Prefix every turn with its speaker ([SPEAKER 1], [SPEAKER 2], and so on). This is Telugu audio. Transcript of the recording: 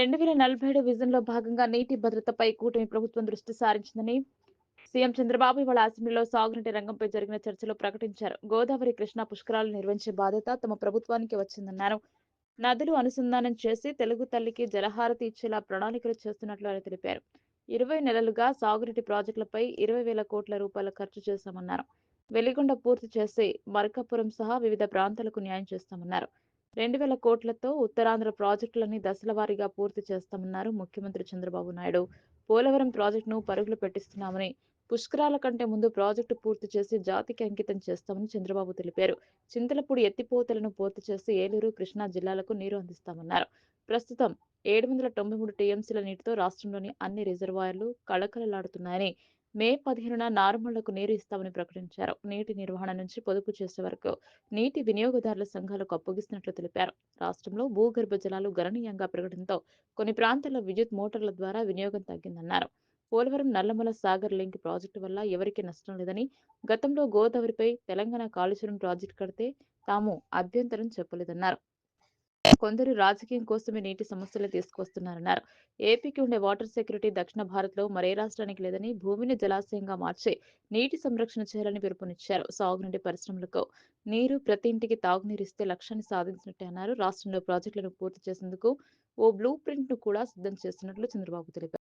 [SPEAKER 1] 2047 విజన్‌లో భాగంగా నీటి భద్రతపై కూటమి ప్రభుత్వం దృష్టి సారించిందని సీఎం చంద్రబాబు ఇవాళ అసెంబ్లీలో సాగునీటి రంగంపై జరిగిన చర్చలో ప్రకటించారు. గోదావరి, కృష్ణా పుష్కరాలు నిర్వహించే బాధ్యత తమ ప్రభుత్వానికి వచ్చిందన్నారు. నదులు అనుసంధానం చేసి తెలుగు తల్లికి జలహారతి ఇచ్చేలా ప్రణాళికలు చేస్తున్నట్లు ఆయన తెలిపారు. 20 నెలలుగా సాగునీటి ప్రాజెక్టులపై 20,000 కోట్ల రూపాయల ఖర్చు చేశామన్నారు. వెలిగొండ పూర్తి చేసి మార్కాపురం సహా వివిధ ప్రాంతాలకు న్యాయం చేస్తామన్నారు. 2,000 కోట్లతో ఉత్తరాంధ్ర ప్రాజెక్టులన్నీ దశలవారీగా పూర్తి చేస్తామన్నారు ముఖ్యమంత్రి చంద్రబాబు నాయుడు. పోలవరం ప్రాజెక్టును పరుగులు పెట్టిస్తున్నామని, పుష్కరాల కంటే ముందు ప్రాజెక్టు పూర్తి చేసి జాతికి అంకితం చేస్తామని చంద్రబాబు తెలిపారు. చింతలపూడి ఎత్తిపోతలను పూర్తి చేసి ఏలూరు, కృష్ణా జిల్లాలకు నీరు అందిస్తామన్నారు. ప్రస్తుతం 793 టీఎంసీల నీటితో రాష్ట్రంలోని అన్ని రిజర్వాయర్లు కళకళలాడుతున్నాయని, మే 15న నార్మళ్లకు నీరు ఇస్తామని ప్రకటించారు. నీటి నిర్వహణ నుంచి పొదుపు చేసే వరకు నీటి వినియోగదారుల సంఘాలకు అప్పగిస్తున్నట్లు తెలిపారు. రాష్ట్రంలో భూగర్భ జలాలు గణనీయంగా పెరగడంతో కొన్ని ప్రాంతాల్లో విద్యుత్ మోటార్ల ద్వారా వినియోగం తగ్గిందన్నారు. పోలవరం నల్లమల సాగర్ లింక్ ప్రాజెక్టు వల్ల ఎవరికీ నష్టం లేదని, గతంలో గోదావరిపై తెలంగాణ కాళేశ్వరం ప్రాజెక్టు కడితే తాము అభ్యంతరం చెప్పలేదన్నారు. కొందరు రాజకీయం కోసమే నీటి సమస్యలు తీసుకొస్తున్నారన్నారు. ఏపీకి ఉండే వాటర్ సెక్యూరిటీ దక్షిణ భారత్లో మరే రాష్ట్రానికి లేదని, భూమిని జలాశయంగా మార్చి నీటి సంరక్షణ చేయాలని పిలుపునిచ్చారు. సాగునీటి పరిశ్రమలకు నీరు, ప్రతి ఇంటికి తాగునీరు ఇస్తే లక్ష్యాన్ని సాధించినట్టే అన్నారు. రాష్ట్రంలో ప్రాజెక్టులను పూర్తి చేసేందుకు ఓ బ్లూ ప్రింట్ ను కూడా సిద్ధం చేస్తున్నట్లు చంద్రబాబు తెలిపారు.